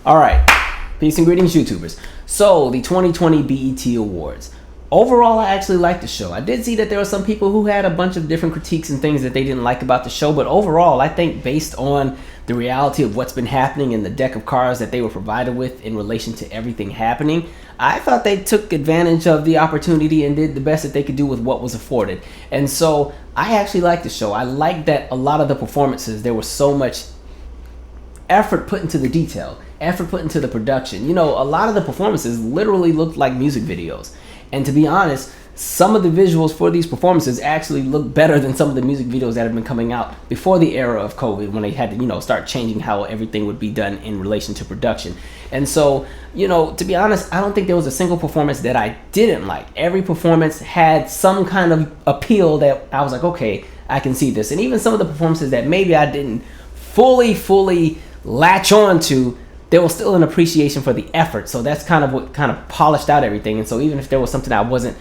All right. Peace and greetings, YouTubers. So, the 2020 BET Awards. Overall, I actually liked the show. I did see that there were some people who had a bunch of different critiques and things that they didn't like about the show, but overall, I think based on the reality of what's been happening and the deck of cards that they were provided with in relation to everything happening, I thought they took advantage of the opportunity and did the best that they could do with what was afforded. And so, I actually liked the show. I liked that a lot of the performances, there was so much effort put into the detail, effort put into the production. You know, a lot of the performances literally looked like music videos. And to be honest, some of the visuals for these performances actually look better than some of the music videos that have been coming out before the era of COVID, when they had to, you know, start changing how everything would be done in relation to production. And so, you know, to be honest, I don't think there was a single performance that I didn't like. Every performance had some kind of appeal that I was like, okay, I can see this. And even some of the performances that maybe I didn't fully latch on to, there was still an appreciation for the effort. So that's kind of what kind of polished out everything. And so even if there was something I wasn't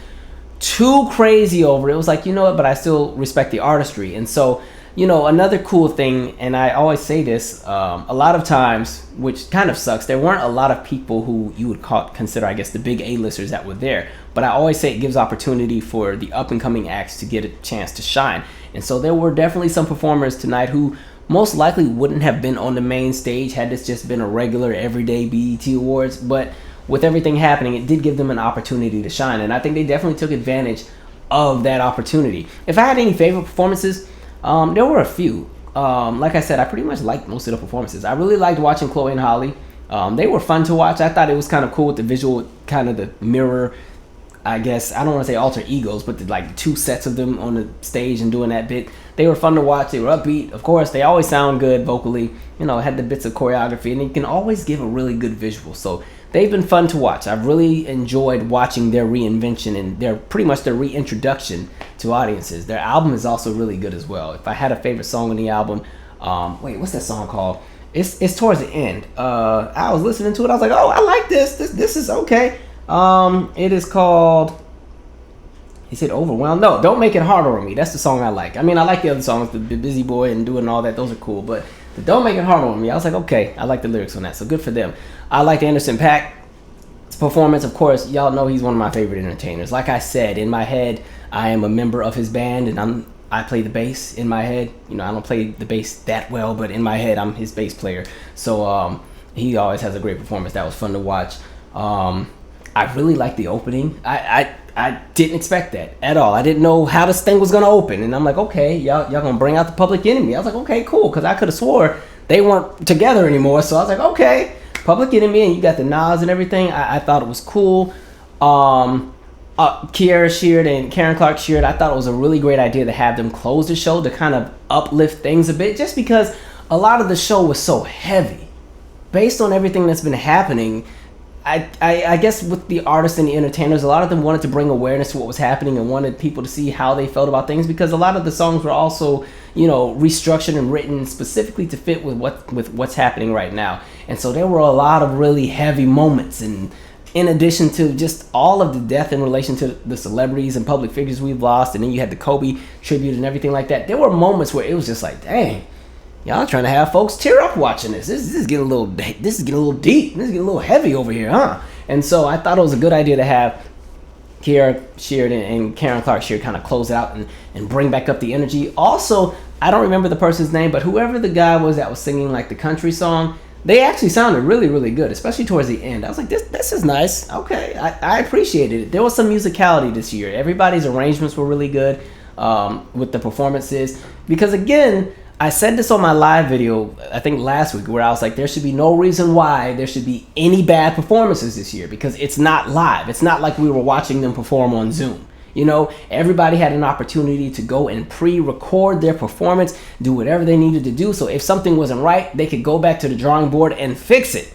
too crazy over, it was like, you know what, but I still respect the artistry. And so, you know, another cool thing, and I always say this, a lot of times, which kind of sucks, there weren't a lot of people who you would consider, I guess, the big A-listers that were there. But I always say it gives opportunity for the up-and-coming acts to get a chance to shine. And so there were definitely some performers tonight who most likely wouldn't have been on the main stage had this just been a regular everyday BET Awards, but with everything happening, it did give them an opportunity to shine, and I think they definitely took advantage of that opportunity. If I had any favorite performances, there were a few. Like I said, I pretty much liked most of the performances. I really liked watching Chloe and Halle. They were fun to watch. I thought it was kind of cool with the visual, kind of the mirror, I guess, I don't want to say alter egos, but like two sets of them on the stage and doing that bit. They were fun to watch. They were upbeat. Of course, they always sound good vocally. You know, had the bits of choreography, and they can always give a really good visual. So they've been fun to watch. I've really enjoyed watching their reinvention and their pretty much their reintroduction to audiences. Their album is also really good as well. If I had a favorite song on the album, wait, what's that song called? It's towards the end. I was listening to it. I was like, oh, I like this. This is okay. It is called, is it Overwhelmed? No, Don't Make It Harder on Me. That's the song I like. I mean, I like the other songs, the Busy Boy and doing all that. Those are cool. But the Don't Make It Harder on Me, I was like, okay, I like the lyrics on that. So good for them. I like Anderson .Paak's performance. Of course, y'all know he's one of my favorite entertainers. Like I said, in my head, I am a member of his band, and I play the bass in my head. You know, I don't play the bass that well, but in my head, I'm his bass player. So he always has a great performance. That was fun to watch. I really like the opening. I didn't expect that at all. I didn't know how this thing was gonna open, and I'm like, okay, y'all gonna bring out the Public Enemy. I was like, okay, cool, because I could have swore they weren't together anymore. So I was like, okay, Public Enemy, and you got the Nas and everything. I thought it was cool. Kiara Sheard and Karen Clark Sheard, I thought it was a really great idea to have them close the show to kind of uplift things a bit, just because a lot of the show was so heavy. Based on everything that's been happening, I guess with the artists and the entertainers, a lot of them wanted to bring awareness to what was happening and wanted people to see how they felt about things, because a lot of the songs were also, you know, restructured and written specifically to fit with what's happening right now. And so there were a lot of really heavy moments, and in addition to just all of the death in relation to the celebrities and public figures we've lost, and then you had the Kobe tribute and everything like that, there were moments where it was just like, dang, y'all trying to have folks tear up watching this. This is getting a little deep. This is getting a little heavy over here, huh? And so I thought it was a good idea to have Kiara Sheard and Karen Clark Sheard kind of close out and bring back up the energy. Also, I don't remember the person's name, but whoever the guy was that was singing like the country song, they actually sounded really, really good, especially towards the end. I was like, this is nice. Okay, I appreciated it. There was some musicality this year. Everybody's arrangements were really good with the performances, because again, I said this on my live video, I think last week, where I was like, there should be no reason why there should be any bad performances this year, because it's not live. It's not like we were watching them perform on Zoom. You know, everybody had an opportunity to go and pre-record their performance, do whatever they needed to do. So if something wasn't right, they could go back to the drawing board and fix it.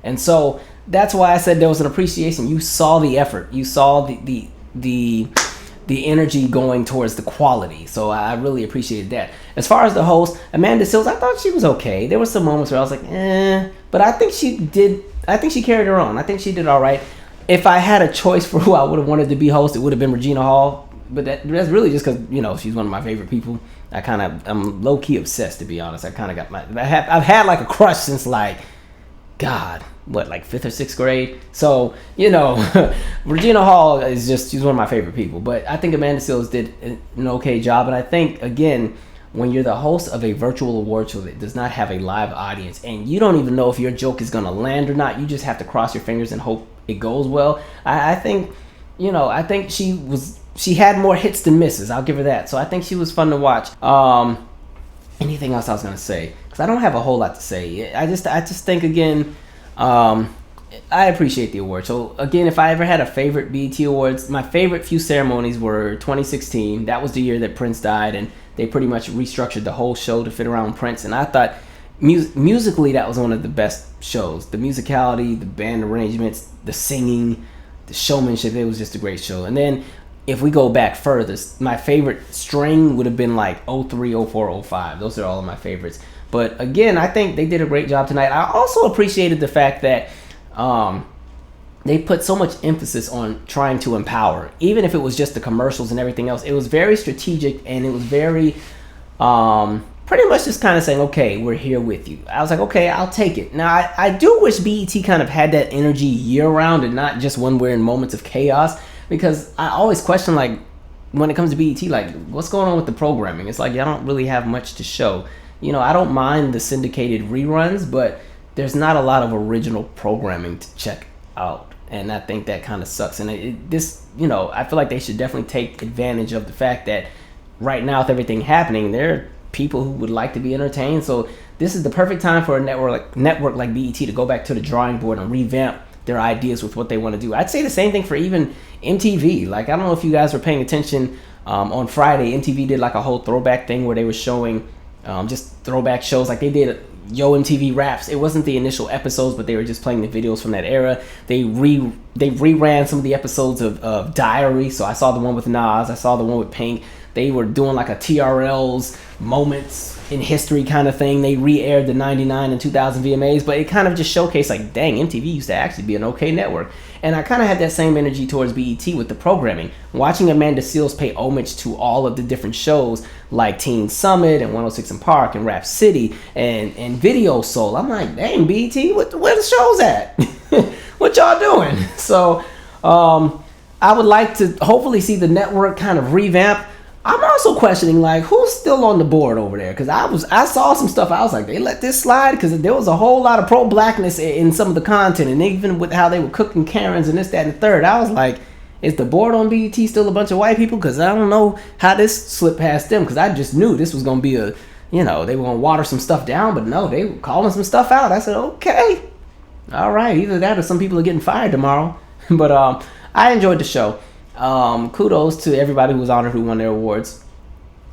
And so that's why I said there was an appreciation. You saw the effort. You saw the energy going towards the quality. So I really appreciated that. As far as the host, Amanda Seales, I thought she was okay. There were some moments where I was like, but I think she carried her own. I think she did all right. If I had a choice for who I would have wanted to be host, it would have been Regina Hall. But that's really just because, you know, she's one of my favorite people. I'm low-key obsessed, to be honest. I kind of got I've had like a crush since like God, what, like 5th or 6th grade? So, you know, Regina Hall is just, she's one of my favorite people. But I think Amanda Seales did an okay job. And I think, again, when you're the host of a virtual award show that does not have a live audience and you don't even know if your joke is going to land or not, you just have to cross your fingers and hope it goes well. I think, you know, I think she had more hits than misses. I'll give her that. So I think she was fun to watch. Anything else I was going to say? Because I don't have a whole lot to say. I just think, again, I appreciate the award. So, again, if I ever had a favorite BET Awards, my favorite few ceremonies were 2016. That was the year that Prince died, and they pretty much restructured the whole show to fit around Prince. And I thought musically that was one of the best shows. The musicality, the band arrangements, the singing, the showmanship, it was just a great show. And then if we go back further, my favorite string would have been like 03, 04, 05. Those are all of my favorites. But again, I think they did a great job tonight. I also appreciated the fact that they put so much emphasis on trying to empower. Even if it was just the commercials and everything else, it was very strategic, and it was very pretty much just kind of saying, okay, we're here with you. I was like, okay, I'll take it. Now, I do wish BET kind of had that energy year-round and not just when we're in moments of chaos, because I always question, like, when it comes to BET, like, what's going on with the programming? It's like, y'all don't really have much to show. You know, I don't mind the syndicated reruns, but there's not a lot of original programming to check out, and I think that kind of sucks. And this, you know, I feel like they should definitely take advantage of the fact that right now with everything happening, there are people who would like to be entertained. So this is the perfect time for a network like BET to go back to the drawing board and revamp their ideas with what they want to do. I'd say the same thing for even MTV. Like, I don't know if you guys were paying attention. On Friday, MTV did like a whole throwback thing where they were showing just throwback shows. Like, they did Yo MTV Raps. It wasn't the initial episodes, but they were just playing the videos from that era. They reran some of the episodes of Diary. So I saw the one with Nas. I saw the one with Pink. They were doing like a TRL's moments in history kind of thing. They re-aired the 99 and 2000 VMAs, but it kind of just showcased, like, dang, MTV used to actually be an okay network. And I kind of had that same energy towards BET with the programming. Watching Amanda Seales pay homage to all of the different shows like Teen Summit and 106 & Park and Rap City and Video Soul. I'm like, dang, BET, where the shows at? What y'all doing? So I would like to hopefully see the network kind of revamp. I'm also questioning, like, who's still on the board over there? Because I saw some stuff. I was like, they let this slide? Because there was a whole lot of pro-blackness in some of the content, and even with how they were cooking Karens and this, that, and the third. I was like, is the board on BET still a bunch of white people? Because I don't know how this slipped past them. Because I just knew this was going to be a, you know, they were going to water some stuff down, but no, they were calling some stuff out. I said, okay, all right, either that or some people are getting fired tomorrow. But I enjoyed the show. Kudos to everybody who was honored who won their awards.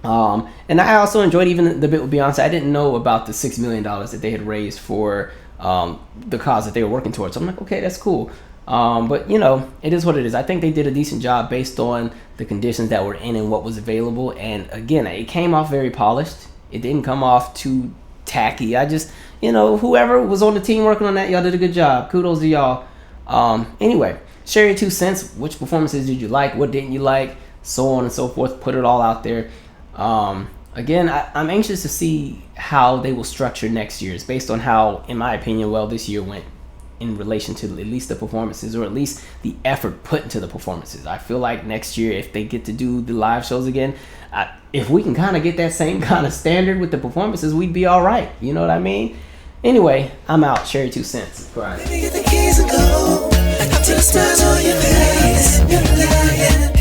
And I also enjoyed even the bit with Beyonce. I didn't know about the $6 million that they had raised for the cause that they were working towards. So I'm like, okay, that's cool. But, you know, it is what it is. I think they did a decent job based on the conditions that were in and what was available. And, again, it came off very polished. It didn't come off too tacky. I just, you know, whoever was on the team working on that, y'all did a good job. Kudos to y'all. Anyway. Share your 2 cents. Which performances did you like? What didn't you like? So on and so forth. Put it all out there. Again, I'm anxious to see how they will structure next year's based on how, in my opinion, well this year went in relation to at least the performances, or at least the effort put into the performances. I feel like next year, if they get to do the live shows again, if we can kind of get that same kind of standard with the performances, we'd be all right. You know what I mean? Anyway, I'm out. Share your 2 cents. Right. Let me get the keys and go up to the stars on your face. You're lying.